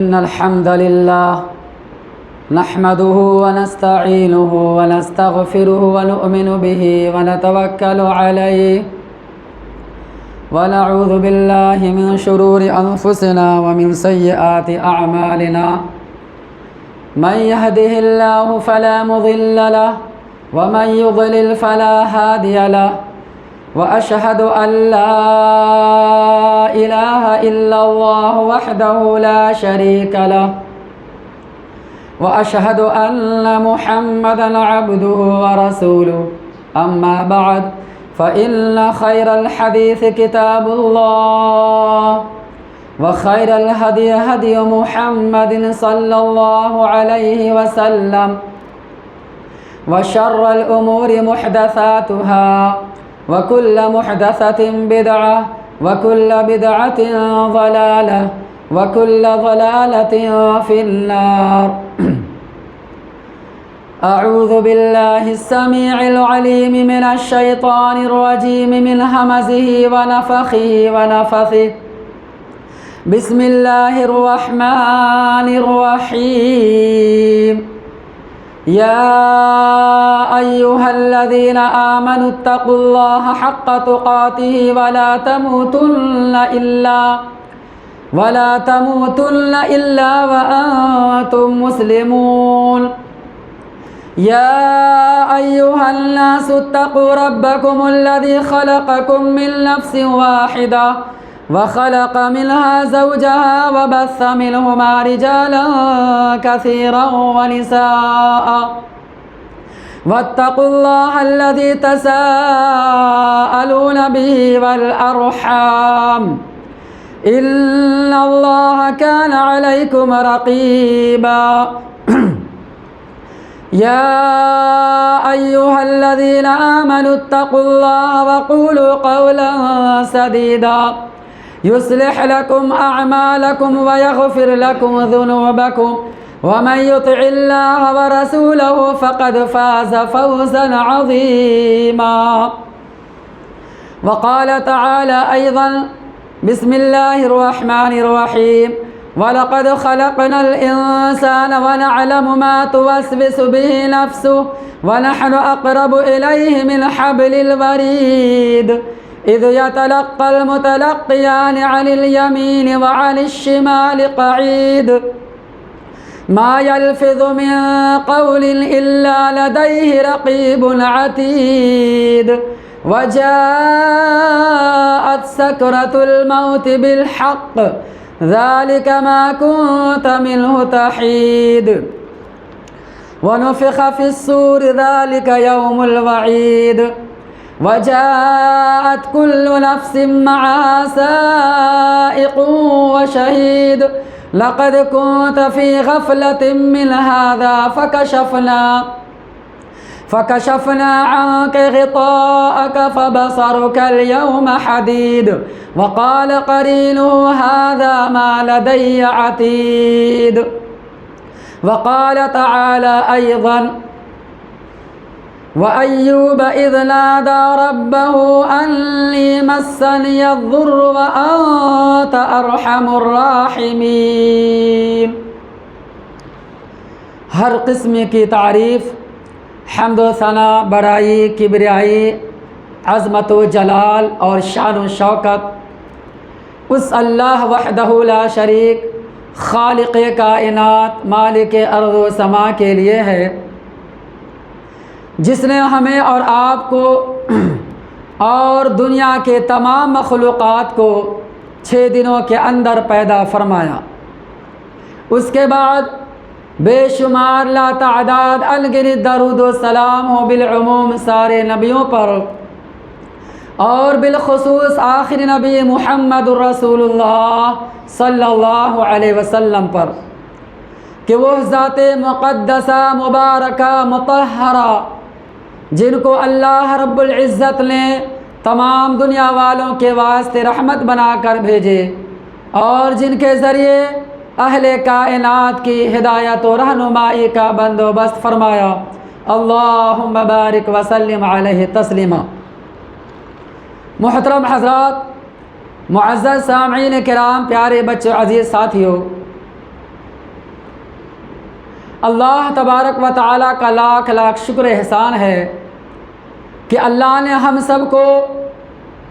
إن الحمد لله نحمده ونستعينه ونستغفره ونؤمن به ونتوكل عليه ونعوذ بالله من شرور أنفسنا ومن سيئات أعمالنا من يهده الله فلا مضل له ومن يضلل فلا هادي له وأشهد أن لا إله إلا الله وحده لا شريك له وأشهد أن محمدًا عبده ورسوله أما بعد فإن خير الحديث كتاب الله وخير الهدي هدي محمد صلى الله عليه وسلم وشر الأمور محدثاتها وكل محدثة بدعة وكل بدعة ضلالة وكل ضلالة في النار. أعوذ بالله السميع العليم من الشيطان الرجيم من همزه ونفخه ونفثه. بسم الله الرحمن الرحيم. يا أيها الذين آمنوا اتقوا الله حق تقاته ولا تموتن إلا وأنتم مسلمون. يا أيها الناس اتقوا ربكم الذي خلقكم من نفس واحدة وخلق منها زوجها وبث منهما رجالا كثيرا ونساء واتقوا الله الذي تساءلون به والأرحام إن الله كان عليكم رقيبا. يا أيها الذين آمنوا اتقوا الله وقولوا قولا سديدا يصلح لكم أعمالكم ويغفر لكم ذنوبكم ومن يطع الله ورسوله فقد فاز فوزا عظيما. وقال تعالى أيضا: بسم الله الرحمن الرحيم. ولقد خلقنا الإنسان ونعلم ما توسوس به نفسه ونحن أقرب إليه من حبل الوريد إذ يتلقى المتلقيان عن اليمين وعن الشمال قعيد ما يلفظ من قول إلا لديه رقيب عتيد. وجاءت سكرة الموت بالحق ذلك ما كنت منه تحيد. ونفخ في الصور ذلك يوم الوعيد. وجاءت كل نفس معها سائق وشهيد. لقد كنت في غفلة من هذا فكشفنا عنك غطاءك فبصرك اليوم حديد. وقال قرينه هذا ما لدي عتيد. وقال تعالى أيضا: وأيوب إذ نادى ربه أني مسني الضر وأنت أرحم الراحمين. ہر قسم کی تعریف، حمد و ثنا، بڑائی، کبریائی، عظمت و جلال اور شان و شوکت اس اللہ وحدہ لا شریک، خالق کائنات، مالک ارض و سما کے لیے ہے، جس نے ہمیں اور آپ کو اور دنیا کے تمام مخلوقات کو 6 دنوں کے اندر پیدا فرمایا۔ اس کے بعد بے شمار لا تعداد الگنت درود و سلام ہو بالعموم سارے نبیوں پر اور بالخصوص آخری نبی محمد الرسول اللہ صلی اللہ علیہ وسلم پر، کہ وہ ذات مقدسہ مبارکہ مطہرہ جن کو اللہ رب العزت نے تمام دنیا والوں کے واسطے رحمت بنا کر بھیجے اور جن کے ذریعے اہل کائنات کی ہدایت و رہنمائی کا بندوبست فرمایا۔ اللہم بارک وسلم علیہ تسلیما۔ محترم حضرات، معزز سامعین کرام، پیارے بچوں، عزیز ساتھیوں، اللہ تبارک و تعالیٰ کا لاکھ لاکھ شکر احسان ہے کہ اللہ نے ہم سب کو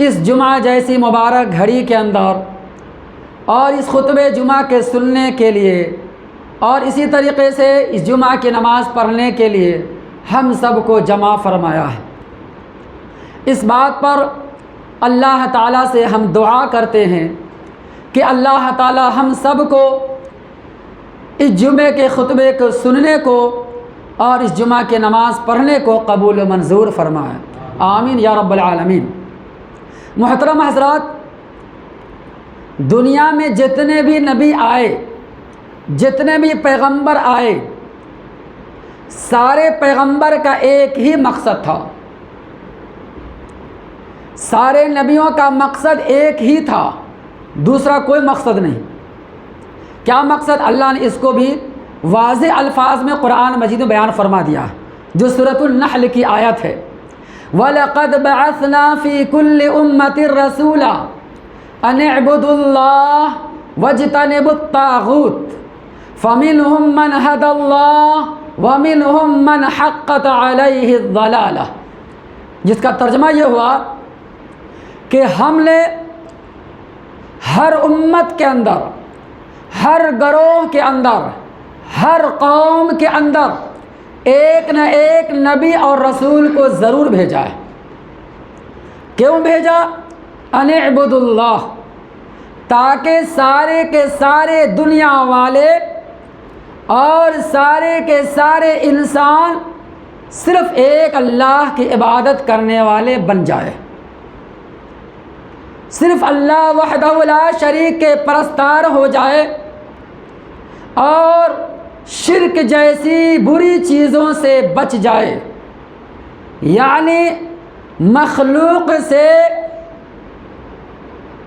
اس جمعہ جیسی مبارک گھڑی کے اندر اور اس خطبہ جمعہ کے سننے کے لیے اور اسی طریقے سے اس جمعہ کی نماز پڑھنے کے لیے ہم سب کو جمع فرمایا ہے۔ اس بات پر اللہ تعالیٰ سے ہم دعا کرتے ہیں کہ اللہ تعالیٰ ہم سب کو اس جمعے کے خطبے کو سننے کو اور اس جمعہ کی نماز پڑھنے کو قبول و منظور فرمائے، آمین یا رب العالمین۔ محترم حضرات، دنیا میں جتنے بھی نبی آئے، جتنے بھی پیغمبر آئے، سارے پیغمبر کا ایک ہی مقصد تھا، سارے نبیوں کا مقصد ایک ہی تھا، دوسرا کوئی مقصد نہیں۔ کیا مقصد؟ اللہ نے اس کو بھی واضح الفاظ میں قرآن مجید میں بیان فرما دیا ہے، جو سورۃ النحل کی آیت ہے، وَلَقَدْ بَعَثْنَا فِي كُلِّ أُمَّةٍ رَسُولًا أَنِ اعْبُدُوا اللَّهَ وَاجْتَنِبُوا الطَّاغُوتَ فَمِنْهُمْ مَنْ هَدَى اللَّهُ وَمِنْهُمْ مَنْ حَقَّتْ عَلَيْهِ الضَّلَالَةُ، جس کا ترجمہ یہ ہوا کہ ہم نے ہر امت کے اندر، ہر گروہ کے اندر، ہر قوم کے اندر ایک نہ ایک نبی اور رسول کو ضرور بھیجا ہے۔ کیوں بھیجا؟ ان اعبدوا اللہ، تاکہ سارے کے سارے دنیا والے اور سارے کے سارے انسان صرف ایک اللہ کی عبادت کرنے والے بن جائے، صرف اللہ وحدہ لا شریک کے پرستار ہو جائے اور شرک جیسی بری چیزوں سے بچ جائے، یعنی مخلوق سے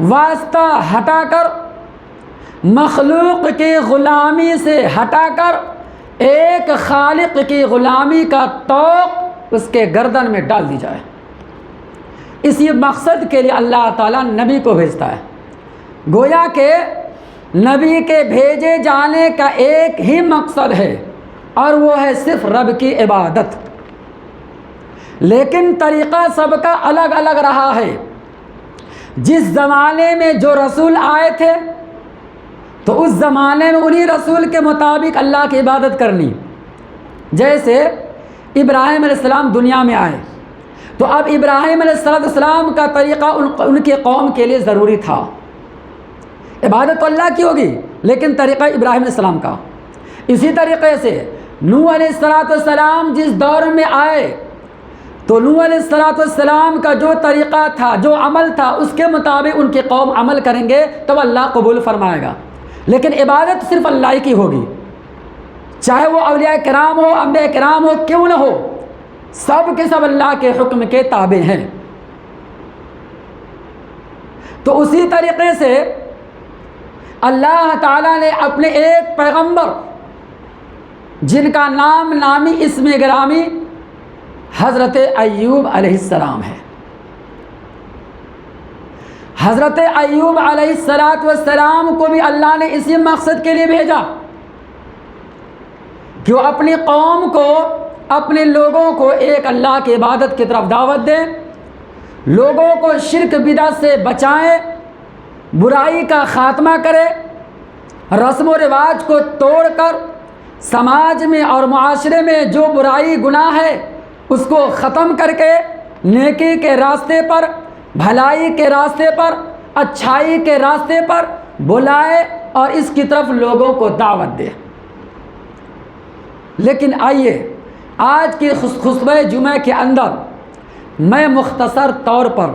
واسطہ ہٹا کر، مخلوق کی غلامی سے ہٹا کر ایک خالق کی غلامی کا طوق اس کے گردن میں ڈال دی جائے۔ اسی مقصد کے لیے اللہ تعالیٰ نبی کو بھیجتا ہے۔ گویا کہ نبی کے بھیجے جانے کا ایک ہی مقصد ہے اور وہ ہے صرف رب کی عبادت، لیکن طریقہ سب کا الگ الگ رہا ہے۔ جس زمانے میں جو رسول آئے تھے تو اس زمانے میں انہی رسول کے مطابق اللہ کی عبادت کرنی۔ جیسے ابراہیم علیہ السلام دنیا میں آئے تو اب ابراہیم علیہ السلام کا طریقہ ان کی قوم کے لیے ضروری تھا۔ عبادت تو اللہ کی ہوگی لیکن طریقہ ابراہیم علیہ السلام کا۔ اسی طریقے سے نوح علیہ السلام جس دور میں آئے تو نوح علیہ السلام کا جو طریقہ تھا، جو عمل تھا، اس کے مطابق ان کی قوم عمل کریں گے تو اللہ قبول فرمائے گا۔ لیکن عبادت صرف اللہ کی ہوگی، چاہے وہ اولیاء کرام ہو، انبیاء کرام ہو، کیوں نہ ہو، سب کے سب اللہ کے حکم کے تابع ہیں۔ تو اسی طریقے سے اللہ تعالیٰ نے اپنے ایک پیغمبر جن کا نام نامی اسم گرامی حضرت ایوب علیہ السلام ہے، حضرت ایوب علیہ السلام کو بھی اللہ نے اسی مقصد کے لیے بھیجا کہ وہ اپنی قوم کو، اپنے لوگوں کو ایک اللہ کی عبادت کی طرف دعوت دیں، لوگوں کو شرک بدعت سے بچائیں، برائی کا خاتمہ کرے، رسم و رواج کو توڑ کر سماج میں اور معاشرے میں جو برائی گناہ ہے اس کو ختم کر کے نیکی کے راستے پر، بھلائی کے راستے پر، اچھائی کے راستے پر بلائے اور اس کی طرف لوگوں کو دعوت دے۔ لیکن آئیے آج کی خطبہ جمعہ کے اندر میں مختصر طور پر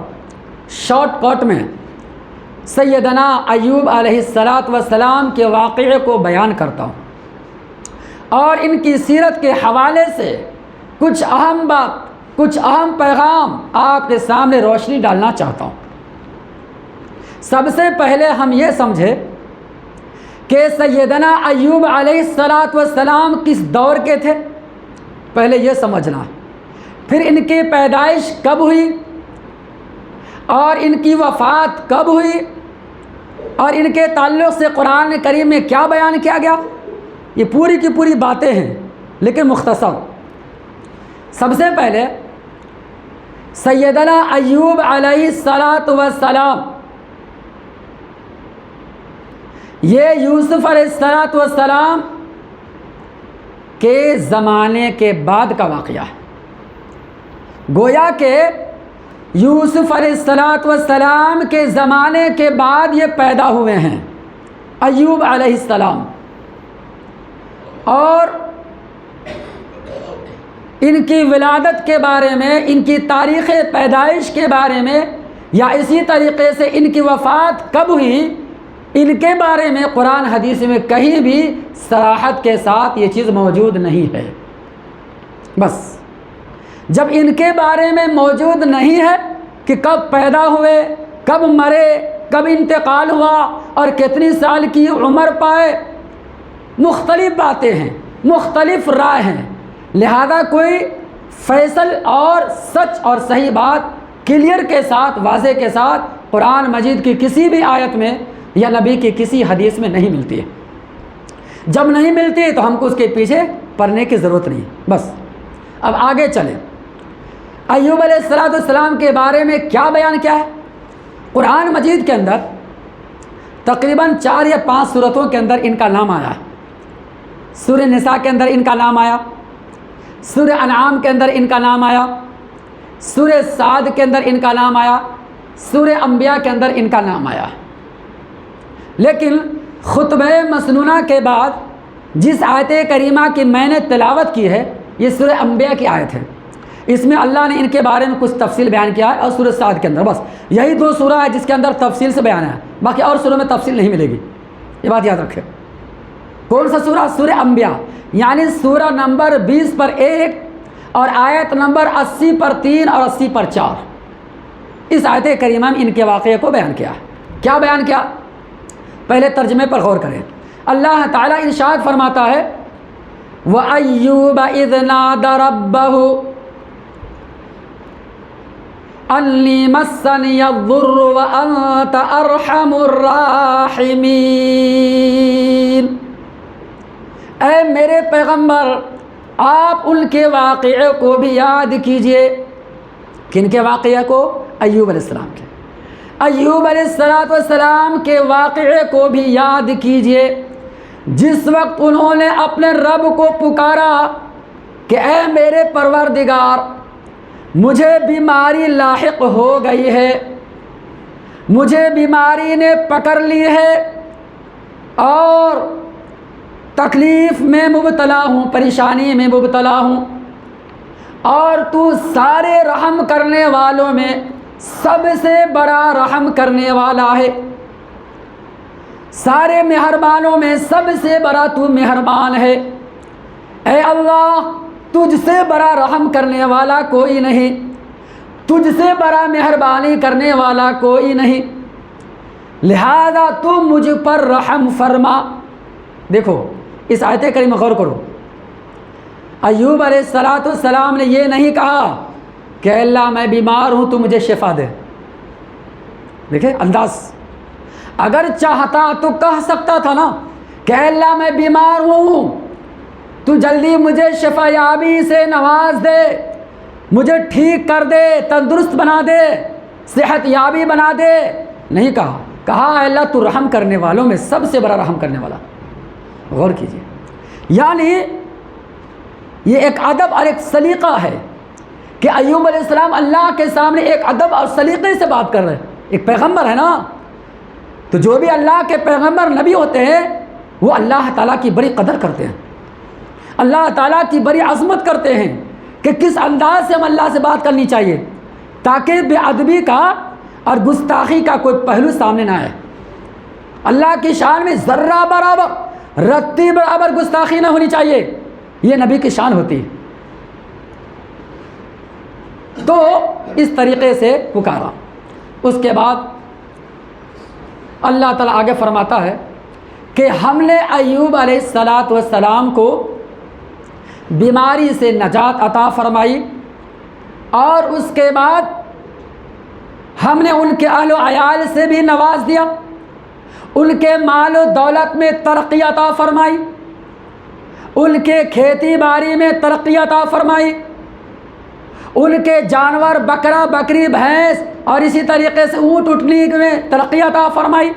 شارٹ کٹ میں سیدنا ایوب علیہ السلام کے واقعے کو بیان کرتا ہوں اور ان کی سیرت کے حوالے سے کچھ اہم بات، کچھ اہم پیغام آپ کے سامنے روشنی ڈالنا چاہتا ہوں۔ سب سے پہلے ہم یہ سمجھے کہ سیدنا ایوب علیہ السلام کس دور کے تھے، پہلے یہ سمجھنا، پھر ان کی پیدائش کب ہوئی اور ان کی وفات کب ہوئی اور ان کے تعلق سے قرآن کریم میں کیا بیان کیا گیا، یہ پوری کی پوری باتیں ہیں لیکن مختصر. سب سے پہلے سیدنا ایوب علیہ الصلاۃ والسلام، یہ یوسف علیہ الصلاۃ والسلام کے زمانے کے بعد کا واقعہ ہے. گویا کہ یوسف علیہ الصلاۃ والسلام کے زمانے کے بعد یہ پیدا ہوئے ہیں ایوب علیہ السلام. اور ان کی ولادت کے بارے میں، ان کی تاریخ پیدائش کے بارے میں، یا اسی طریقے سے ان کی وفات کب ہوئی، ان کے بارے میں قرآن حدیث میں کہیں بھی صراحت کے ساتھ یہ چیز موجود نہیں ہے. بس جب ان کے بارے میں موجود نہیں ہے کہ کب پیدا ہوئے، کب مرے، کب انتقال ہوا اور کتنی سال کی عمر پائے، مختلف باتیں ہیں، مختلف رائے ہیں. لہذا کوئی فیصل اور سچ اور صحیح بات کلیئر کے ساتھ، واضح کے ساتھ قرآن مجید کی کسی بھی آیت میں یا نبی کی کسی حدیث میں نہیں ملتی ہے. جب نہیں ملتی ہے تو ہم کو اس کے پیچھے پڑھنے کی ضرورت نہیں. بس اب آگے چلیں. ایوب علیہ السلام کے بارے میں کیا بیان کیا ہے؟ قرآن مجید کے اندر تقریباً 4 یا 5 صورتوں کے اندر ان کا نام آیا ہے. سورہ نساء کے اندر ان کا نام آیا، سورہ انعام کے اندر ان کا نام آیا، سورہ صاد کے اندر ان کا نام آیا، سورہ انبیاء کے اندر ان کا نام آیا. لیکن خطبہ مسنونہ کے بعد جس آیت کریمہ کی میں نے تلاوت کی ہے، یہ سورہ انبیاء کی آیت ہے. اس میں اللہ نے ان کے بارے میں کچھ تفصیل بیان کیا ہے، اور سورہ صاد کے اندر بس یہی 2 سورہ ہے جس کے اندر تفصیل سے بیان ہے. باقی اور سورہ میں تفصیل نہیں ملے گی، یہ بات یاد رکھیں. کون سا سورہ؟ سورہ انبیاء، یعنی سورہ نمبر 20 پر 1 اور آیت نمبر 80 پر 3 اور 80 پر 4. اس آیت کریمہ میں ان کے واقعے کو بیان کیا ہے. کیا بیان کیا؟ پہلے ترجمے پر غور کریں. اللہ تعالیٰ ارشاد فرماتا ہے وَأَيُّوبَ إِذْ نَادَى رَبَّهُ أَنِّي مَسَّنِيَ الضُّرُّ وَأَنْتَ أَرْحَمُ الرَّاحِمِينَ. اے میرے پیغمبر، آپ ان کے واقعے کو بھی یاد کیجئے. کن کے واقعے کو؟ ایوب علیہ السلام کے. ایوب علیہ السلام کے واقعے کو بھی یاد کیجئے جس وقت انہوں نے اپنے رب کو پکارا کہ اے میرے پروردگار، مجھے بیماری لاحق ہو گئی ہے، مجھے بیماری نے پکڑ لی ہے اور تکلیف میں مبتلا ہوں، پریشانی میں مبتلا ہوں، اور تو سارے رحم کرنے والوں میں سب سے بڑا رحم کرنے والا ہے، سارے مہربانوں میں سب سے بڑا تو مہربان ہے. اے اللہ، تجھ سے بڑا رحم کرنے والا کوئی نہیں، تجھ سے بڑا مہربانی کرنے والا کوئی نہیں، لہذا تو مجھ پر رحم فرما. دیکھو اس آیت کریمہ غور کرو. ایوب علیہ السلام نے یہ نہیں کہا کہ اللہ میں بیمار ہوں تو مجھے شفا دے. دیکھیں انداز. اگر چاہتا تو کہہ سکتا تھا نا کہ اللہ میں بیمار ہوں، تو جلدی مجھے شفا یابی سے نواز دے، مجھے ٹھیک کر دے، تندرست بنا دے، صحت یابی بنا دے. نہیں کہا. کہا اے اللہ تو رحم کرنے والوں میں سب سے بڑا رحم کرنے والا. غور کیجیے. یعنی یہ ایک ادب اور ایک سلیقہ ہے کہ ایوب علیہ السلام اللہ کے سامنے ایک ادب اور سلیقے سے بات کر رہے ہیں. ایک پیغمبر ہے نا، تو جو بھی اللہ کے پیغمبر نبی ہوتے ہیں وہ اللہ تعالیٰ کی بڑی قدر کرتے ہیں، اللہ تعالیٰ کی بڑی عظمت کرتے ہیں کہ کس انداز سے ہم اللہ سے بات کرنی چاہیے تاکہ بے ادبی کا اور گستاخی کا کوئی پہلو سامنے نہ آئے. اللہ کی شان میں ذرہ برابر، رتی برابر گستاخی نہ ہونی چاہیے، یہ نبی کی شان ہوتی ہے. تو اس طریقے سے پکارا. اس کے بعد اللہ تعالیٰ آگے فرماتا ہے کہ ہم نے ایوب علیہ السلام کو بیماری سے نجات عطا فرمائی، اور اس کے بعد ہم نے ان کے اہل و عیال سے بھی نواز دیا، ان کے مال و دولت میں ترقی عطا فرمائی، ان کے کھیتی باڑی میں ترقی عطا فرمائی، ان کے جانور بکرا بکری بھینس اور اسی طریقے سے اونٹ اٹھنی میں ترقی عطا فرمائی۔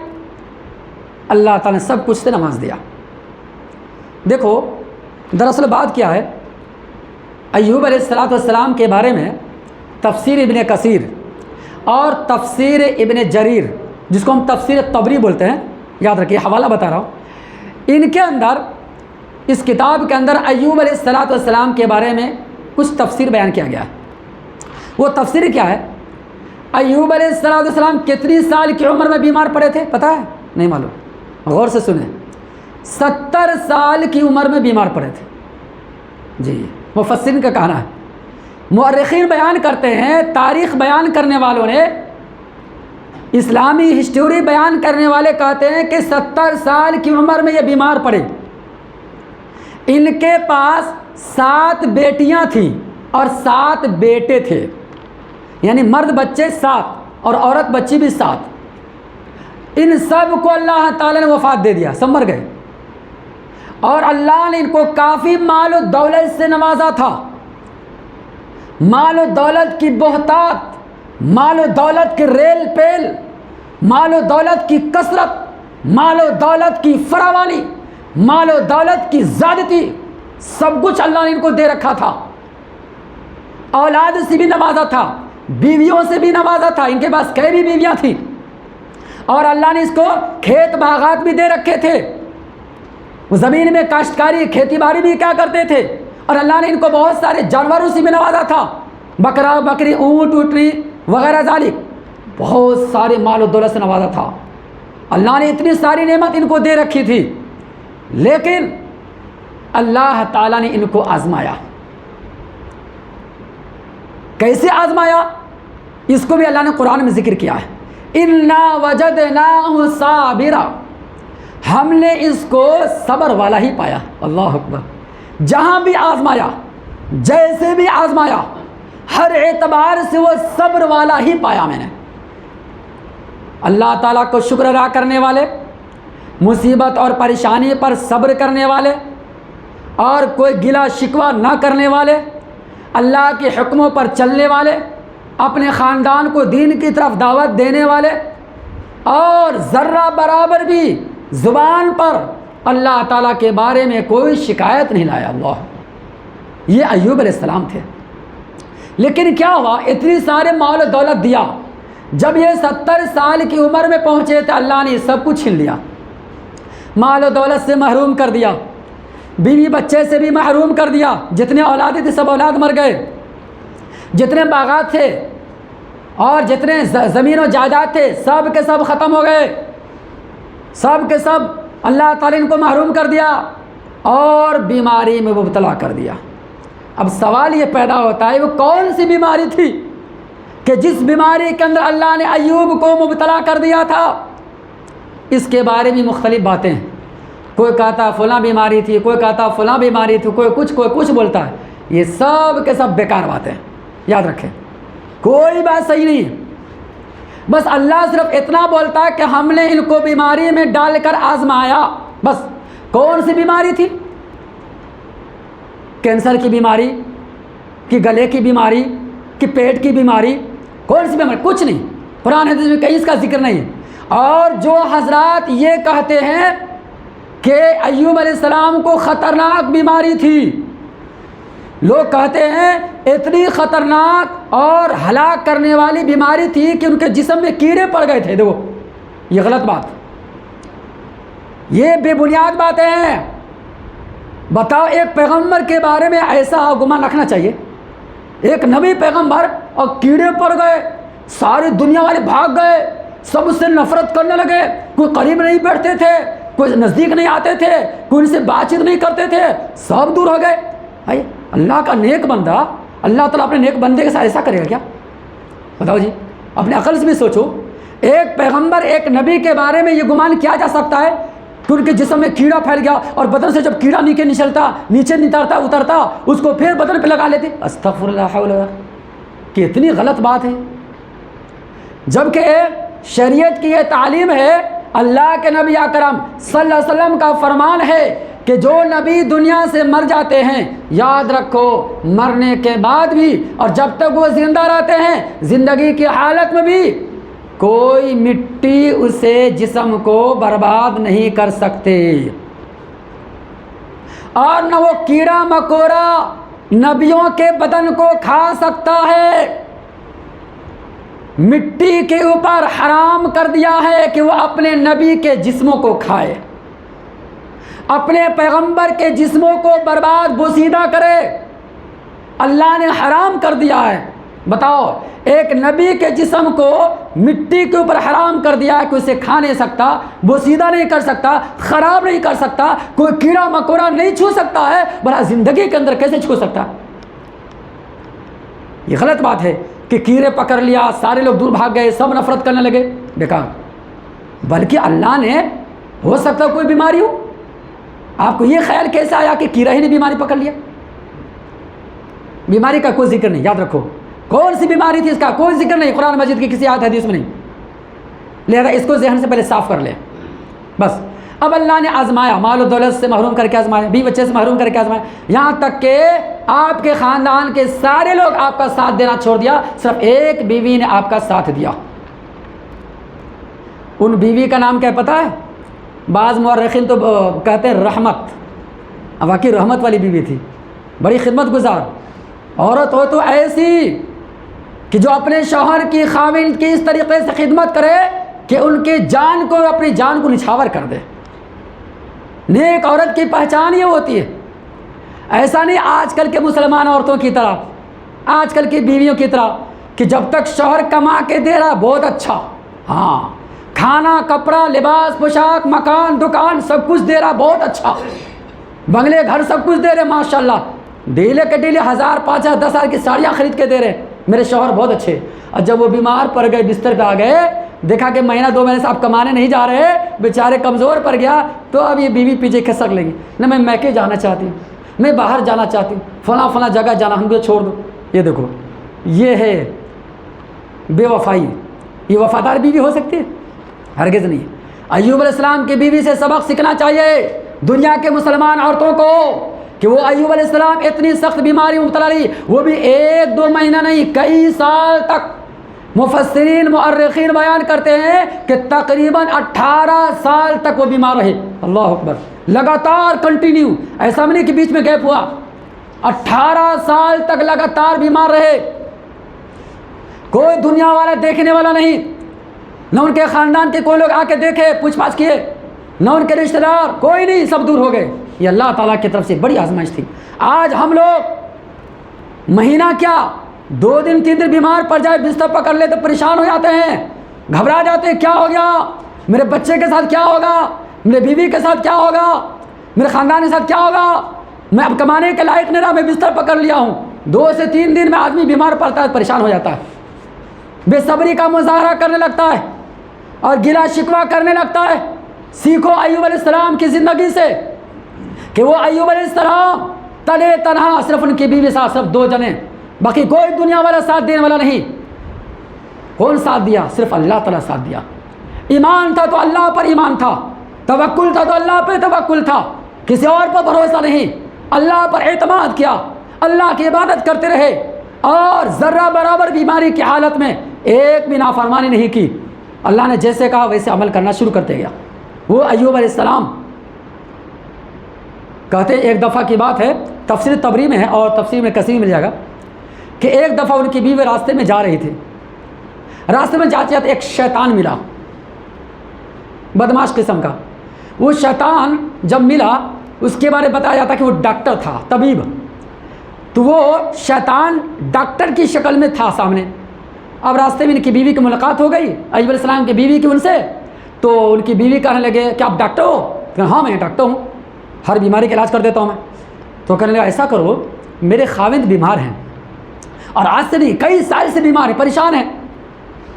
اللہ تعالیٰ نے سب کچھ سے نواز دیا۔ دیکھو دراصل بات کیا ہے، ایوب علیہ السلام کے بارے میں تفسیر ابن کثیر اور تفسیر ابن جریر، جس کو ہم تفسیر طبری بولتے ہیں، یاد رکھیے حوالہ بتا رہا ہوں، ان کے اندر اس کتاب کے اندر ایوب علیہ السلام کے بارے میں کچھ تفسیر بیان کیا گیا ہے۔ وہ تفسیر کیا ہے؟ ایوب علیہ السلام کتنی سال کی عمر میں بیمار پڑے تھے پتہ ہے؟ نہیں معلوم، غور سے سنیں، 70 سال کی عمر میں بیمار پڑے تھے۔ جی مفسرین کا کہنا ہے، مورخین بیان کرتے ہیں، تاریخ بیان کرنے والوں نے، اسلامی ہسٹوری بیان کرنے والے کہتے ہیں کہ 70 سال کی عمر میں یہ بیمار پڑے۔ ان کے پاس 7 بیٹیاں تھیں اور 7 بیٹے تھے، یعنی مرد بچے 7 اور عورت بچی بھی 7۔ ان سب کو اللہ تعالیٰ نے وفات دے دیا، سب مر گئے، اور اللہ نے ان کو کافی مال و دولت سے نوازا تھا۔ مال و دولت کی بہتات، مال و دولت کی ریل پیل، مال و دولت کی کثرت، مال و دولت کی فراوانی، مال و دولت کی زیادتی، سب کچھ اللہ نے ان کو دے رکھا تھا۔ اولاد سے بھی نوازا تھا، بیویوں سے بھی نوازا تھا، ان کے پاس کئی بیویاں تھیں، اور اللہ نے اس کو کھیت باغات بھی دے رکھے تھے، وہ زمین میں کاشتکاری کھیتی باڑی بھی کیا کرتے تھے، اور اللہ نے ان کو بہت سارے جانوروں سے بھی نوازا تھا، بکرا بکری اونٹ اٹھنی وغیرہ ذالک، بہت سارے مال و دولت سے نوازا تھا۔ اللہ نے اتنی ساری نعمت ان کو دے رکھی تھی، لیکن اللہ تعالیٰ نے ان کو آزمایا۔ کیسے آزمایا؟ اس کو بھی اللہ نے قرآن میں ذکر کیا ہے، اِنَّا وَجَدْنَاهُ صَابِرًا، ہم نے اس کو صبر والا ہی پایا۔ اللہ اکبر، جہاں بھی آزمایا، جیسے بھی آزمایا، ہر اعتبار سے وہ صبر والا ہی پایا میں نے۔ اللہ تعالیٰ کو شکر ادا کرنے والے، مصیبت اور پریشانی پر صبر کرنے والے، اور کوئی گلہ شکوہ نہ کرنے والے، اللہ کے حکموں پر چلنے والے، اپنے خاندان کو دین کی طرف دعوت دینے والے، اور ذرہ برابر بھی زبان پر اللہ تعالیٰ کے بارے میں کوئی شکایت نہیں لایا۔ اللہ، یہ ایوب علیہ السلام تھے۔ لیکن کیا ہوا؟ اتنی سارے مال و دولت دیا، جب یہ 70 سال کی عمر میں پہنچے تو اللہ نے سب کچھ چھین لیا، مال و دولت سے محروم کر دیا، بیوی بچے سے بھی محروم کر دیا، جتنے اولادیں تھے سب اولاد مر گئے، جتنے باغات تھے اور جتنے زمین و جائیداد تھے سب کے سب ختم ہو گئے، سب کے سب اللہ تعالیٰ ان کو محروم کر دیا اور بیماری میں مبتلا کر دیا۔ اب سوال یہ پیدا ہوتا ہے، وہ کون سی بیماری تھی کہ جس بیماری کے اندر اللہ نے ایوب کو مبتلا کر دیا تھا؟ اس کے بارے میں مختلف باتیں ہیں، کوئی کہتا فلاں بیماری تھی، کوئی کہتا فلاں بیماری تھی، کوئی کچھ بولتا ہے۔ یہ سب کے سب بیکار باتیں، یاد رکھیں، کوئی بات صحیح نہیں ہے۔ بس اللہ صرف اتنا بولتا ہے کہ ہم نے ان کو بیماری میں ڈال کر آزمایا، بس۔ کون سی بیماری تھی؟ کینسر کی بیماری، کہ گلے کی بیماری، کہ پیٹ کی بیماری، کون سی بیماری؟ کچھ نہیں، قرآن حدیث میں کہیں اس کا ذکر نہیں۔ اور جو حضرات یہ کہتے ہیں کہ ایوب علیہ السلام کو خطرناک بیماری تھی، لوگ کہتے ہیں اتنی خطرناک اور ہلاک کرنے والی بیماری تھی کہ ان کے جسم میں کیڑے پڑ گئے تھے، دیکھو یہ غلط بات، یہ بے بنیاد باتیں ہیں۔ بتاؤ، ایک پیغمبر کے بارے میں ایسا گمان رکھنا چاہیے؟ ایک نبی پیغمبر اور کیڑے پڑ گئے، ساری دنیا والے بھاگ گئے، سب اس سے نفرت کرنے لگے، کوئی قریب نہیں بیٹھتے تھے، کوئی نزدیک نہیں آتے تھے، کوئی ان سے بات چیت نہیں کرتے تھے، سب دور ہو گئے۔ بھائی اللہ کا نیک بندہ، اللہ تعالیٰ اپنے نیک بندے کے ساتھ ایسا کرے گا کیا؟ بتاؤ جی، اپنے عقل سے بھی سوچو۔ ایک پیغمبر، ایک نبی کے بارے میں یہ گمان کیا جا سکتا ہے کہ ان کے جسم میں کیڑا پھیل گیا اور بدن سے جب کیڑا نیچے اترتا اس کو پھر بدن پہ لگا لیتے؟ استغفر اللہ، کتنی غلط بات ہے۔ جبکہ شریعت کی یہ تعلیم ہے، اللہ کے نبی اکرم صلی اللہ علیہ وسلم کا فرمان ہے کہ کہ جو نبی دنیا سے مر جاتے ہیں، یاد رکھو مرنے کے بعد بھی اور جب تک وہ زندہ رہتے ہیں، زندگی کی حالت میں بھی کوئی مٹی اسے جسم کو برباد نہیں کر سکتے، اور نہ وہ کیڑا مکوڑا نبیوں کے بدن کو کھا سکتا ہے۔ مٹی کے اوپر حرام کر دیا ہے کہ وہ اپنے نبی کے جسموں کو کھائے، اپنے پیغمبر کے جسموں کو برباد بوسیدہ کرے، اللہ نے حرام کر دیا ہے۔ بتاؤ، ایک نبی کے جسم کو مٹی کے اوپر حرام کر دیا ہے کہ اسے کھا نہیں سکتا، بوسیدہ نہیں کر سکتا، خراب نہیں کر سکتا، کوئی کیڑا مکوڑا نہیں چھو سکتا ہے، بھلا زندگی کے اندر کیسے چھو سکتا ہے؟ یہ غلط بات ہے کہ کیڑے پکڑ لیا، سارے لوگ دور بھاگ گئے، سب نفرت کرنے لگے، بیکار۔ بلکہ اللہ نے، ہو سکتا کوئی بیماری ہو، آپ کو یہ خیال کیسے آیا کہ کیڑا ہی نے بیماری پکڑ لیا؟ بیماری کا کوئی ذکر نہیں، یاد رکھو کون سی بیماری تھی اس کا کوئی ذکر نہیں، قرآن مجید کی کسی آیت حدیث میں نہیں، لہذا اس کو ذہن سے پہلے صاف کر لیں بس۔ اب اللہ نے آزمایا، مال و دولت سے محروم کر کے آزمایا، بیوی بچے سے محروم کر کے آزمایا، یہاں تک کہ آپ کے خاندان کے سارے لوگ آپ کا ساتھ دینا چھوڑ دیا، صرف ایک بیوی نے آپ کا ساتھ دیا۔ ان بیوی کا نام کیا پتہ ہے؟ بعض مورخین تو کہتے ہیں رحمت، واقعی رحمت والی بیوی تھی، بڑی خدمت گزار عورت ہو تو ایسی کہ جو اپنے شوہر کی خاوند کی اس طریقے سے خدمت کرے کہ ان کی جان کو، اپنی جان کو نچھاور کر دے۔ نیک عورت کی پہچان یہ ہوتی ہے، ایسا نہیں آج کل کے مسلمان عورتوں کی طرح، آج کل کی بیویوں کی طرح کہ جب تک شوہر کما کے دے رہا بہت اچھا، ہاں کھانا کپڑا لباس پوشاک مکان دکان سب کچھ دے رہا بہت اچھا، بنگلے گھر سب کچھ دے رہے ماشاءاللہ، ڈیلے کے ڈیلے 1000 5000 10,000 کی ساڑیاں خرید کے دے رہے، میرے شوہر بہت اچھے۔ اور جب وہ بیمار پڑ گئے، بستر پہ آ گئے، دیکھا کہ مہینہ 2 مہینے سے آپ کمانے نہیں جا رہے، بیچارے کمزور پڑ گیا، تو اب یہ بیوی پیچھے کھسک لگی، نہ میں میکے جانا چاہتی ہوں، میں باہر جانا چاہتی ہوں، فلاں جگہ جانا، ہم کو چھوڑ دو۔ یہ دیکھو، یہ ہے بے وفائی۔ یہ وفادار بیوی ہو سکتی ہے؟ ہرگز نہیں۔ ایوب علیہ السلام کی بیوی سے سبق سیکھنا چاہیے دنیا کے مسلمان عورتوں کو کہ وہ ایوب علیہ السلام اتنی سخت بیماری مبتلا رہی، وہ بھی 1-2 مہینہ نہیں، کئی سال تک۔ مفسرین مؤرخین بیان کرتے ہیں کہ تقریباً 18 سال تک وہ بیمار رہے۔ اللہ اکبر، لگاتار کنٹینیو، ایسا نہیں کہ بیچ میں گیپ ہوا، 18 سال تک لگاتار بیمار رہے، کوئی دنیا والا دیکھنے والا نہیں، نہ ان کے خاندان کے کوئی لوگ آ کے دیکھے پوچھ پاچھ کیے، نہ ان کے رشتہ دار، کوئی نہیں، سب دور ہو گئے۔ یہ اللہ تعالیٰ کی طرف سے بڑی آزمائش تھی۔ آج ہم لوگ مہینہ کیا 2 دن 3 دن بیمار پڑ جائے، بستر پکڑ لے تو پریشان ہو جاتے ہیں، گھبرا جاتے ہیں، کیا ہو گیا، میرے بچے کے ساتھ کیا ہوگا، میرے بیوی کے ساتھ کیا ہوگا، میرے خاندان کے ساتھ کیا ہوگا، میں اب کمانے کے لائق نہیں رہا، میں بستر پکڑ لیا ہوں۔ 2 سے 3 دن میں آدمی بیمار پڑتا ہے، پریشان ہو جاتا ہے، بے صبری کا مظاہرہ کرنے لگتا ہے اور گلا شکوہ کرنے لگتا ہے۔ سیکھو ایوب علیہ السلام کی زندگی سے کہ وہ ایوب علیہ السلام تنے تنہا، صرف ان کی بیوی ساتھ، صرف 2 جنے، باقی کوئی دنیا والا ساتھ دینے والا نہیں۔ کون ساتھ دیا؟ صرف اللہ تعالیٰ ساتھ دیا۔ ایمان تھا تو اللہ پر ایمان تھا، توکل تھا تو اللہ پہ توکل تھا، کسی اور پر بھروسہ نہیں، اللہ پر اعتماد کیا، اللہ کی عبادت کرتے رہے، اور ذرہ برابر بیماری کی حالت میں ایک بھی نافرمانی نہیں کی۔ اللہ نے جیسے کہا ویسے عمل کرنا شروع کرتے گیا۔ وہ ایوب علیہ السلام کہتے ہیں، ایک دفعہ کی بات ہے، تفسیر طبری میں ہے اور تفسیر میں کثیر مل جائے گا، کہ ایک دفعہ ان کی بیوی راستے میں جا رہی تھی، راستے میں جاتے جاتے ایک شیطان ملا، بدماش قسم کا۔ وہ شیطان جب ملا، اس کے بارے میں بتایا جاتا کہ وہ ڈاکٹر تھا، طبیب، تو وہ شیطان ڈاکٹر کی شکل میں تھا سامنے۔ اب راستے میں ان کی بیوی کی ملاقات ہو گئی، ایوب علیہ السلام کی بیوی کی ان سے، تو ان کی بیوی کہنے لگے کہ آپ ڈاکٹر ہو؟ کہ ہاں میں ڈاکٹر ہوں، ہر بیماری کا علاج کر دیتا ہوں میں۔ تو کہنے لگا ایسا کرو، میرے خاوند بیمار ہیں، اور آج سے نہیں کئی سال سے بیمار ہیں، پریشان ہیں،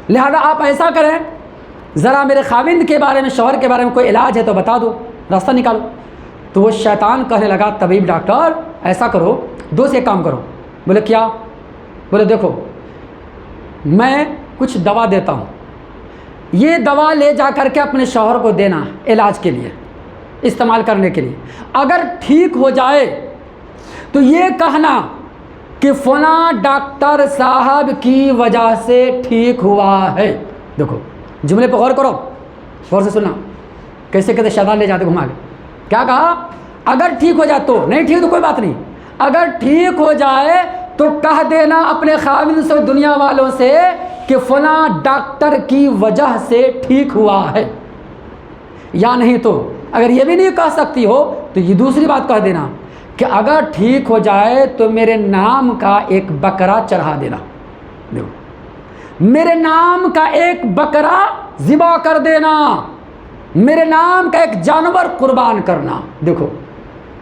لہذا آپ ایسا کریں، ذرا میرے خاوند کے بارے میں، شوہر کے بارے میں کوئی علاج ہے تو بتا دو، راستہ نکالو۔ تو وہ شیطان کہنے لگا، طبیب ڈاکٹر ایسا کرو، 2 سے ایک کام کرو۔ بولے کیا؟ بولے دیکھو میں کچھ دوا دیتا ہوں، یہ دوا لے جا کر کے اپنے شوہر کو دینا علاج کے لیے، استعمال کرنے کے لیے. اگر ٹھیک ہو جائے تو یہ کہنا کہ فلاں ڈاکٹر صاحب کی وجہ سے ٹھیک ہوا ہے. دیکھو جملے پہ غور کرو, غور سے سننا, کیسے کیسے شیطان لے جاتے گھما کے. کیا کہا؟ اگر ٹھیک ہو جائے تو, نہیں ٹھیک تو کوئی بات نہیں. اگر ٹھیک ہو جائے تو کہہ دینا اپنے خاوند سے, دنیا والوں سے, کہ فلاں ڈاکٹر کی وجہ سے ٹھیک ہوا ہے. یا نہیں تو اگر یہ بھی نہیں کہہ سکتی ہو تو یہ دوسری بات کہہ دینا کہ اگر ٹھیک ہو جائے تو میرے نام کا ایک بکرا چڑھا دینا. دیکھو, میرے نام کا ایک بکرا ذبح کر دینا, میرے نام کا ایک جانور قربان کرنا. دیکھو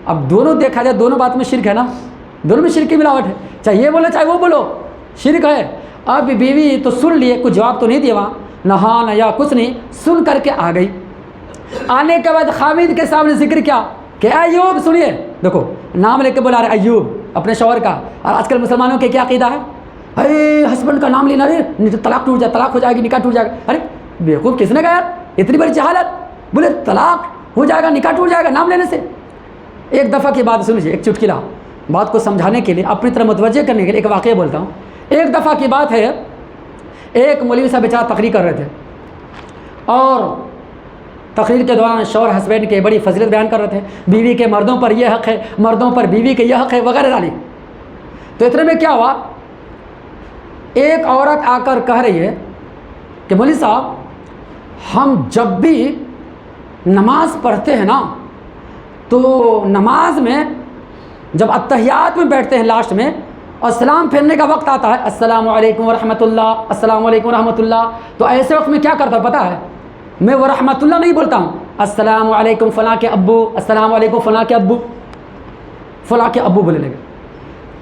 اب دونوں دیکھا جائے دونوں بات میں شرک ہے نا, دونوں میں شرک کی ملاوٹ ہے. چاہے یہ بولو چاہے وہ بولو, شرک ہے. اب بیوی تو سن لیے, کچھ جواب تو نہیں دیا وہاں, نہ ہاں نہ یا کچھ نہیں, سن کر کے آ گئی. آنے کے بعد خاوند کے سامنے ذکر کیا کہ ایوب سنیے. دیکھو نام لے کے بلا رہے ایوب اپنے شوہر کا. اور آج کل مسلمانوں کے کیا عقیدہ ہے, ارے ہسبینڈ کا نام لینا, رے نہیں تو طلاق ٹوٹ جائے, طلاق ہو جائے گی, نکاح ٹوٹ جائے گا. ارے بیوقوف کس نے کہا یار, اتنی بڑی جہالت. بولے طلاق ہو جائے گا, نکاح ٹوٹ جائے گا نام لینے سے. ایک دفعہ کی بات سن لیجیے, ایک چٹکلا بات کو سمجھانے کے لیے, اپنی طرح متوجہ کرنے کے لیے ایک واقعہ بولتا ہوں. ایک دفعہ کی بات ہے, ایک مولوی صاحب بیچارہ تقریر کر رہے تھے اور تقریر کے دوران شوہر ہسبینڈ کے بڑی فضیلت بیان کر رہے تھے, بیوی کے مردوں پر یہ حق ہے, مردوں پر بیوی کے یہ حق ہے وغیرہ ذالک. تو اتنے میں کیا ہوا, ایک عورت آ کر کہہ رہی ہے کہ مولوی صاحب ہم جب بھی نماز پڑھتے ہیں نا تو نماز میں جب اتحیات میں بیٹھتے ہیں لاسٹ میں اور سلام پھیرنے کا وقت آتا ہے, السلام علیکم ورحمۃ اللہ, السلام علیکم ورحمۃ اللہ, تو ایسے وقت میں کیا کرتا ہے پتہ ہے, میں وہ رحمۃ اللہ نہیں بولتا ہوں, السلام علیکم فلاں کے ابو, السلام علیکم فلاں کے ابو, فلاں کے ابو بولنے لگے.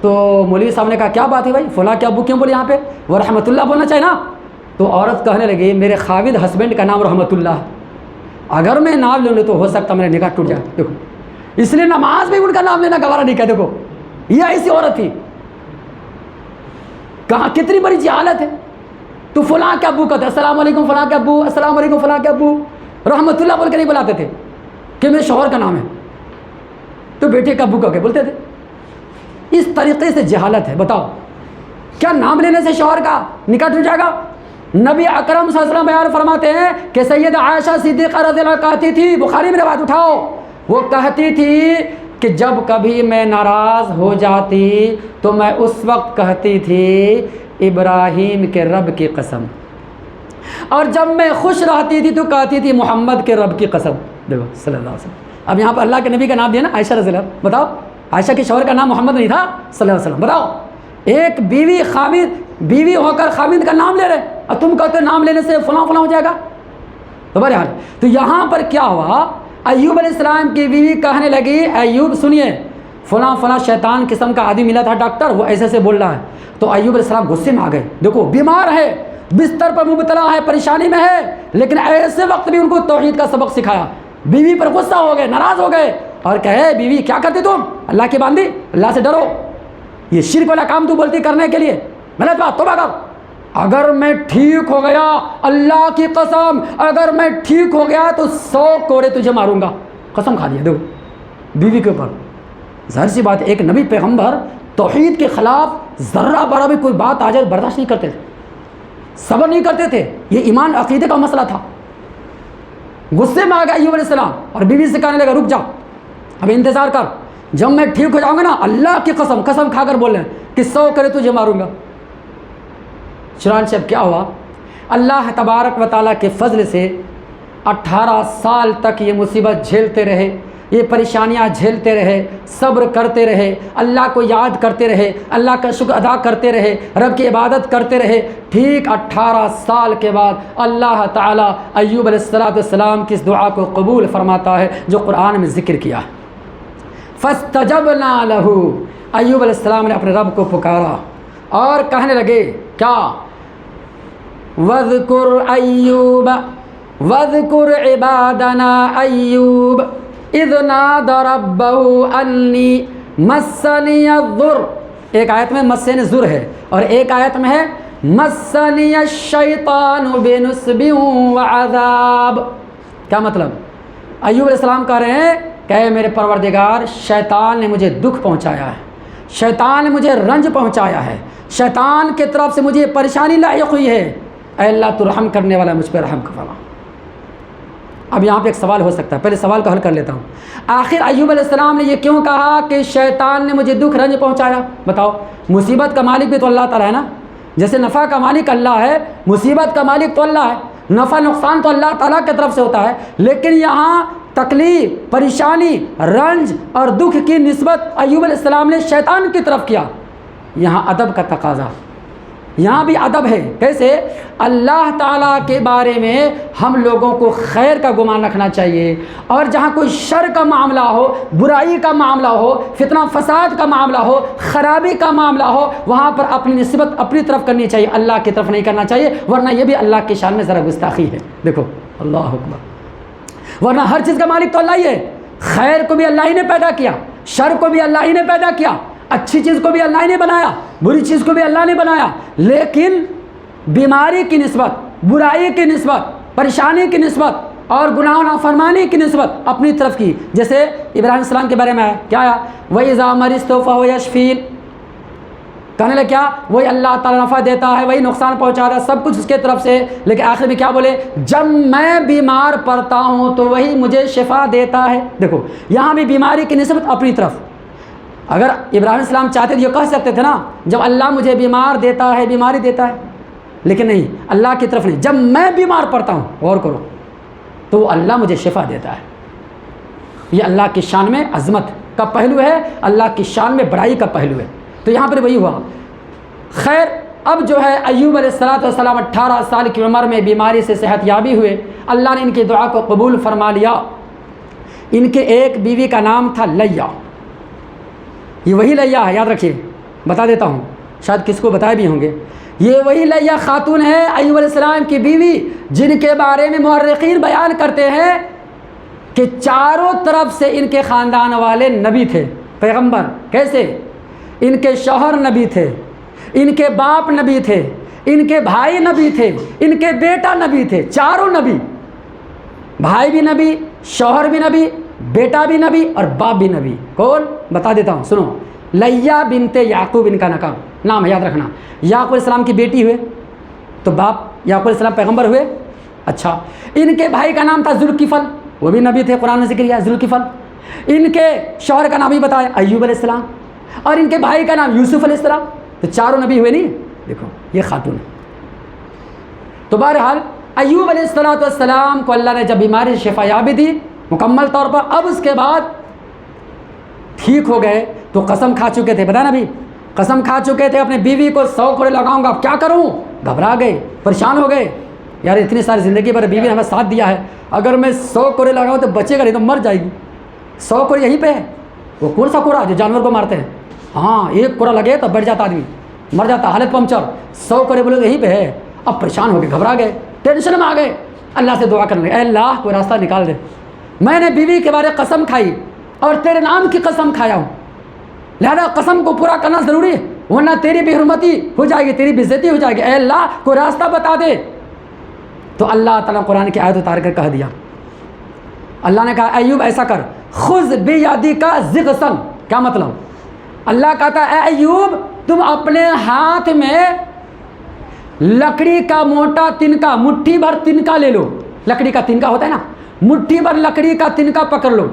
تو مولوی صاحب نے کہا کیا بات ہے بھائی, فلاں کے ابو کیوں بولے یہاں پہ, وہ رحمۃ اللہ بولنا چاہیے نا. تو عورت کہنے لگی میرے خاوند ہسبینڈ کا نام رحمۃ اللہ ہے, اگر میں نام لوں تو ہو سکتا میرا نکاح ٹوٹ جائے. دیکھو اس لیے نماز میں ان کا نام لینا گوارا نہیں کیا. دیکھو یہ ایسی عورت تھی, کہاں کتنی بڑی جہالت ہے. تو فلاں کے ابو کہتے السلام علیکم فلاں کے ابو, السلام علیکم فلاں کے ابو, رحمۃ اللہ بول کے نہیں بلاتے تھے کہ میرے شوہر کا نام ہے, تو بیٹے کا ابو کہہ کے بولتے تھے. اس طریقے سے جہالت ہے. بتاؤ کیا نام لینے سے شوہر کا نکاح ٹوٹ جائے گا؟ نبی اکرم صلی اللہ علیہ وسلم بیان فرماتے ہیں کہ سید عائشہ صدیقہ رضی اللہ عنہا کہتی تھی, بخاری میں روایت اٹھاؤ, وہ کہتی تھی کہ جب کبھی میں ناراض ہو جاتی تو میں اس وقت کہتی تھی ابراہیم کے رب کی قسم, اور جب میں خوش رہتی تھی تو کہتی تھی محمد کے رب کی قسم. دیکھو صلی اللہ علیہ وسلم. اب یہاں پر اللہ کے نبی کا نام دیا نا عائشہ رضی اللہ. بتاؤ عائشہ کے شوہر کا نام محمد نہیں تھا صلی اللہ علیہ وسلم. بتاؤ ایک بیوی خاوند, بیوی ہو کر خاوند کا نام لے رہے اور تم کہتے ہو نام لینے سے فلاں فلاں ہو جائے گا. تو بہرحال تو یہاں پر کیا ہوا, ایوب علیہ السلام کی بیوی کہنے لگی ایوب سنیے فلاں فلاں شیطان قسم کا آدمی ملا تھا ڈاکٹر, وہ ایسے سے بول رہا ہے. تو ایوب علیہ السلام غصے میں آ گئے. دیکھو بیمار ہے, بستر پر مبتلا ہے, پریشانی میں ہے, لیکن ایسے وقت بھی ان کو توحید کا سبق سکھایا. بیوی پر غصہ ہو گئے, ناراض ہو گئے اور کہے بیوی کیا کرتی تم, اللہ کی باندھی, اللہ سے ڈرو, یہ شرک والا کام تو بولتی کرنے کے لیے, غلط بات, توبہ کر. اگر میں ٹھیک ہو گیا, اللہ کی قسم اگر میں ٹھیک ہو گیا تو 100 کوڑے تجھے ماروں گا, قسم کھا دیا. دیکھو بیوی کے اوپر, ظاہر سی بات, ایک نبی پیغمبر توحید کے خلاف ذرہ برا بھی کوئی بات آ جائے برداشت نہیں کرتے تھے, صبر نہیں کرتے تھے. یہ ایمان عقیدے کا مسئلہ تھا. غصے میں آ گیا ایوب علیہ السلام اور بیوی سے کہنے لگا رک جا, اب انتظار کر, جب میں ٹھیک ہو جاؤں گا نا, اللہ کی قسم, قسم کھا کر بول رہے ہیں کہ 100 کرے تجھے ماروں گا. چنانچہ اب کیا ہوا, اللہ تبارک و تعالیٰ کے فضل سے 18 سال تک یہ مصیبت جھیلتے رہے, یہ پریشانیاں جھیلتے رہے, صبر کرتے رہے, اللہ کو یاد کرتے رہے, اللہ کا شکر ادا کرتے رہے, رب کی عبادت کرتے رہے. ٹھیک 18 سال کے بعد اللہ تعالیٰ ایوب علیہ السلام کی اس دعا کو قبول فرماتا ہے جو قرآن میں ذکر کیا ہے. فاستجبنا له, ایوب علیہ السلام نے اپنے رب کو پکارا اور کہنے لگے کیا, وَاذْكُرْ أَيُّوبَ وَاذْكُرْ عِبَادَنَا أَيُّوبَ اِذْ نَادَ رَبَّهُ أَنِّي مَسَّنِيَ الضُّرُّ. ایک آیت میں مسّن ضر ہے اور ایک آیت میں ہے مَسَّنِيَ الشَّيْطَانُ بِنُصْبٍ وَعَذَابٍ. کیا مطلب, ایوب علیہ السلام کہہ رہے ہیں کہ اے میرے پروردگار، شیطان نے مجھے دکھ پہنچایا ہے، شیطان نے مجھے رنج پہنچایا ہے، شیطان کی طرف سے مجھے پریشانی لاحق ہوئی ہے، اے اللہ تو رحم کرنے والا، مجھ پہ رحم فرما۔ اب یہاں پہ ایک سوال ہو سکتا ہے، پہلے سوال کا حل کر لیتا ہوں۔ آخر ایوب علیہ السلام نے یہ کیوں کہا کہ شیطان نے مجھے دکھ رنج پہنچایا؟ بتاؤ، مصیبت کا مالک بھی تو اللہ تعالیٰ ہے نا، جیسے نفع کا مالک اللہ ہے، مصیبت کا مالک تو اللہ ہے، نفع نقصان تو اللہ تعالیٰ کی طرف سے ہوتا ہے، لیکن یہاں تکلیف، پریشانی، رنج اور دکھ کی نسبت ایوب علیہ السلام نے شیطان کی طرف کیا۔ یہاں ادب کا تقاضا، یہاں بھی ادب ہے۔ کیسے؟ اللہ تعالیٰ کے بارے میں ہم لوگوں کو خیر کا گمان رکھنا چاہیے، اور جہاں کوئی شر کا معاملہ ہو، برائی کا معاملہ ہو، فتنہ فساد کا معاملہ ہو، خرابی کا معاملہ ہو، وہاں پر اپنی نسبت اپنی طرف کرنی چاہیے، اللہ کی طرف نہیں کرنا چاہیے، ورنہ یہ بھی اللہ کی شان میں ذرا گستاخی ہے۔ دیکھو، اللہ اکبر، ورنہ ہر چیز کا مالک تو اللہ ہی ہے، خیر کو بھی اللہ ہی نے پیدا کیا، شر کو بھی اللہ ہی نے پیدا کیا، اچھی چیز کو بھی اللہ نے بنایا، بری چیز کو بھی اللہ نے بنایا، لیکن بیماری کی نسبت، برائی کی نسبت، پریشانی کی نسبت اور گناہ و نافرمانی کی نسبت اپنی طرف کی۔ جیسے ابراہیم السلام کے بارے میں آیا، کیا آیا؟ وَإِذَا مَرِضْتُ فَهُوَ يَشْفِينِ، کہنے لگے کیا؟ وہی اللہ تعالیٰ نفع دیتا ہے، وہی نقصان پہنچاتا ہے، سب کچھ اس کے طرف سے، لیکن آخر میں کیا بولے؟ جب میں بیمار پڑتا ہوں تو وہی مجھے شفا دیتا ہے۔ دیکھو، یہاں بھی بیماری کی نسبت اپنی طرف۔ اگر ابراہیم السلام چاہتے تو یہ کہہ سکتے تھے نا، جب اللہ مجھے بیمار دیتا ہے، بیماری دیتا ہے، لیکن نہیں، اللہ کی طرف نہیں، جب میں بیمار پڑتا ہوں، غور کرو، تو اللہ مجھے شفا دیتا ہے۔ یہ اللہ کی شان میں عظمت کا پہلو ہے، اللہ کی شان میں بڑائی کا پہلو ہے۔ تو یہاں پر وہی ہوا۔ خیر، اب جو ہے ایوب علیہ السلام 18 سال کی عمر میں بیماری سے صحت یابی ہوئے، اللہ نے ان کی دعا کو قبول فرما لیا۔ ان کے ایک بیوی کا نام تھا لیا، یہ وہی لیا ہے، یاد رکھیے، بتا دیتا ہوں، شاید کس کو بتائے بھی ہوں گے، یہ وہی لیا خاتون ہے ایوب علیہ السلام کی بیوی، جن کے بارے میں مورخین بیان کرتے ہیں کہ چاروں طرف سے ان کے خاندان والے نبی تھے، پیغمبر۔ کیسے؟ ان کے شوہر نبی تھے، ان کے باپ نبی تھے، ان کے بھائی نبی تھے، ان کے بیٹا نبی تھے، چاروں نبی، بھائی بھی نبی، شوہر بھی نبی، بیٹا بھی نبی اور باپ بھی نبی۔ کون؟ بتا دیتا ہوں، سنو۔ لیا بنت یعقوب ان کا نام ہے، یاد رکھنا۔ یعقوب علیہ السلام کی بیٹی ہوئے تو باپ یعقوب علیہ السلام پیغمبر ہوئے۔ اچھا، ان کے بھائی کا نام تھا ذوالکفل، وہ بھی نبی تھے، قرآن نے ذکر کیا ذوالکفل۔ ان کے شوہر کا نام بھی بتایا، ایوب علیہ السلام، اور ان کے بھائی کا نام یوسف علیہ السلام، تو چاروں نبی ہوئے نہیں؟ دیکھو، یہ خاتون ہے۔ تو بہرحال ایوب علیہ السلام کو اللہ نے جب بیماری سے شفا یابی دی مکمل طور پر، اب اس کے بعد ٹھیک ہو گئے تو قسم کھا چکے تھے، پتہ نا بھی، قسم کھا چکے تھے اپنے بیوی کو 100 کوڑے لگاؤں گا، اب کیا کروں؟ گھبرا گئے، پریشان ہو گئے، یار اتنی ساری زندگی پر بیوی نے ہمیں ساتھ دیا ہے، اگر میں 100 کوڑے لگاؤں تو بچے گا نہیں تو مر جائے گی۔ 100 کوڑے یہیں پہ ہے، وہ کون سا کوڑا جو جانور کو مارتے ہیں؟ ہاں، ایک کوڑا لگے تو بیٹھ جاتا آدمی، مر جاتا، حالت پنچر۔ 100 کوڑے بولے تو یہیں پہ ہے۔ اب پریشان ہو گئے، گھبرا گئے، ٹینشن میں آ گئے، اللہ سے دعا کرنے لگے، اے اللہ کوئی راستہ نکال دے، میں نے بیوی کے بارے قسم کھائی اور تیرے نام کی قسم کھایا ہوں، لہذا قسم کو پورا کرنا ضروری ہے، ورنہ تیری بے حرمتی ہو جائے گی، تیری بے عزتی ہو جائے گی، اے اللہ کوئی راستہ بتا دے۔ تو اللہ تعالیٰ قرآن کی آیت اتار کر کہہ دیا، اللہ نے کہا ایوب ایسا کر، خذ بیدک ضغثا، کیا مطلب؟ اللہ کہتا ہے اے ایوب تم اپنے ہاتھ میں لکڑی کا موٹا تنکا، مٹھی بھر تنکا لے لو، لکڑی کا تنکا ہوتا ہے نا، مٹھی بھر لکڑی کا تنکا پکڑ لو۔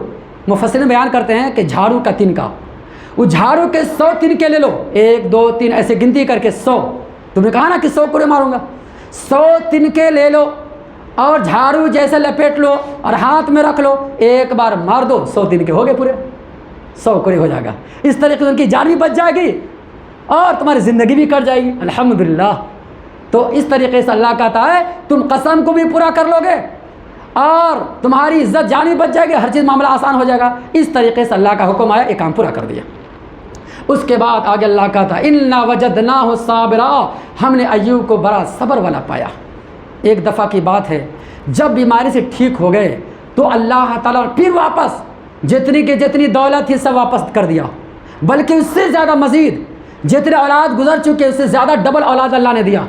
مفسرین بیان کرتے ہیں کہ جھاڑو کا تنکا، اس جھاڑو کے 100 تنکے لے لو، 1 2 3 ایسے گنتی کر کے 100، تم نے کہا نا کہ 100 کوڑے ماروں گا، 100 تنکے لے لو اور جھاڑو جیسے لپیٹ لو اور ہاتھ میں رکھ لو، ایک بار مار دو، 100 تنکے ہو گئے پورے، 100 کوڑے ہو جائے گا۔ اس طریقے سے ان کی جان بھی بچ جائے گی اور تمہاری زندگی بھی کٹ جائے گی، الحمدللہ۔ تو اس طریقے سے اللہ کہتا ہے تم قسم کو بھی پورا کر لو گے اور تمہاری عزت جانی بچ جائے گی، ہر چیز معاملہ آسان ہو جائے گا۔ اس طریقے سے اللہ کا حکم آیا، یہ کام پورا کر دیا۔ اس کے بعد آگے اللہ کہتا ہے انا وجدناہ صابرا، ہم نے ایوب کو بڑا صبر والا پایا۔ ایک دفعہ کی بات ہے، جب بیماری سے ٹھیک ہو گئے تو اللہ تعالیٰ پھر واپس جتنی کی جتنی دولت تھی سب واپس کر دیا، بلکہ اس سے زیادہ مزید جتنے اولاد گزر چکے اس سے زیادہ ڈبل اولاد اللہ نے دیا،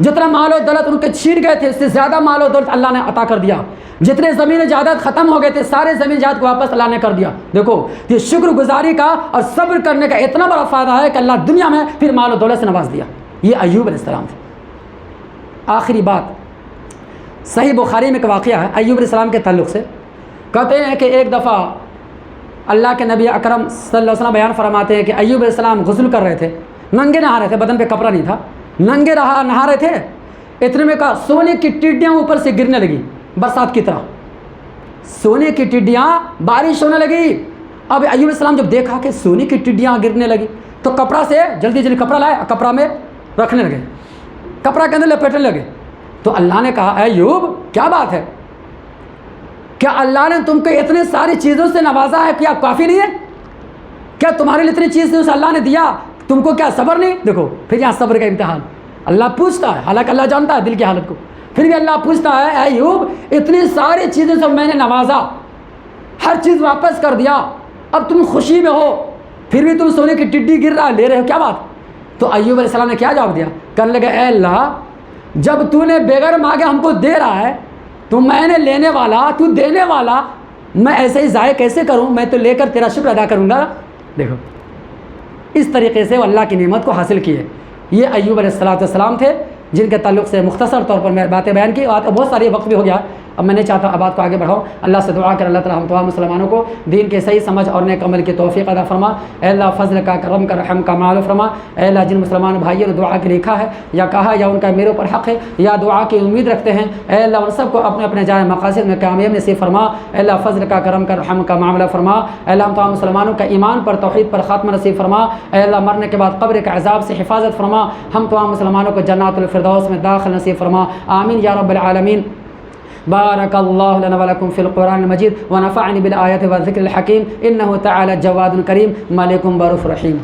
جتنا مال و دولت ان کے چھین گئے تھے اس سے زیادہ مال و دولت اللہ نے عطا کر دیا. جتنے زمین جائیداد ختم ہو گئے تھے سارے زمین جائیداد کو واپس اللہ نے کر دیا. دیکھو یہ شکر گزاری کا اور صبر کرنے کا اتنا بڑا فائدہ ہے کہ اللہ دنیا میں پھر مال و دولت سے نواز دیا. یہ ایوب علیہ السلام تھے. آخری بات صحیح بخاری میں ایک واقعہ ہے ایوب علیہ السلام کے تعلق سے. کہتے ہیں کہ ایک دفعہ اللہ کے نبی اکرم صلی اللہ علیہ وسلم بیان فرماتے ہیں کہ ایوب علیہ السلام غسل کر رہے تھے, ننگے نہا رہے تھے, بدن پہ کپڑا نہیں تھا, ننگے نہا رہے تھے. اتنے میں کہا سونے کی ٹڈیاں اوپر سے گرنے لگی برسات کی طرح, سونے کی ٹڈیاں بارش ہونے لگی. اب ایوب علیہ السلام جب دیکھا کہ سونے کی ٹڈیاں گرنے لگی تو کپڑا سے جلدی جلدی کپڑا لائے, کپڑا میں رکھنے لگے, کپڑا کے اندر لپیٹنے لگے. تو اللہ نے کہا اے ایوب کیا بات ہے, کیا اللہ نے تم کو اتنے ساری چیزوں سے نوازا ہے, کیا کافی نہیں ہے؟ کیا تمہارے لیے اتنی چیزیں اللہ نے دیا, تم کو کیا صبر نہیں؟ دیکھو پھر یہاں صبر کا امتحان اللہ پوچھتا ہے, حالانکہ اللہ جانتا ہے دل کی حالت کو, پھر بھی اللہ پوچھتا ہے اے ایوب اتنی ساری چیزیں سے میں نے نوازا, ہر چیز واپس کر دیا, اب تم خوشی میں ہو, پھر بھی تم سونے کی ٹڈی گر رہا لے رہے ہو, کیا بات؟ تو ایوب علیہ السلام نے کیا جواب دیا؟ کہنے لگا اے اللہ جب تو نے بغیر مانگے ہم کو دے رہا ہے تو میں نے لینے والا, تو دینے والا, میں ایسے ہی ضائع کیسے کروں, میں تو لے کر تیرا شکر ادا کروں گا. دیکھو اس طریقے سے وہ اللہ کی نعمت کو حاصل کیے. یہ ایوب علیہ السلام تھے جن کے تعلق سے مختصر طور پر میں باتیں بیان کی. بہت ساری وقت بھی ہو گیا, اب میں نہیں چاہتا اب بات کو آگے بڑھاؤں. اللہ سے دعا کر اللہ تعالیٰ ہم تمام مسلمانوں کو دین کے صحیح سمجھ اور نیک عمل کی توفیق عطا فرما. اے اللہ فضل کا, کرم کا, رحم کا معلوم فرما. اے اللہ جن مسلمان بھائیوں نے دعا کے لکھا ہے یا کہا یا ان کا میرے اوپر حق ہے یا دعا کی امید رکھتے ہیں, اے اللہ ان سب کو اپنے اپنے جائے مقاصد میں کامیاب نصیب فرما. اے اللہ فضل کا, کرم کا, رحم کا معاملہ فرما. اے اللہ ہم تمام مسلمانوں کا ایمان پر توحید پر خاتمہ نصیب فرما. اے اللہ مرنے کے بعد قبر کے عذاب سے حفاظت فرما. ہم تمام مسلمانوں کو جنات الفردوس میں داخل نصیب فرما. آمین یا رب العالمین. بارك الله لنا ولكم في القرآن المجيد ونفعني بالآيات والذكر الحكيم إنه تعالى جواد كريم مالك رؤوف رحيم.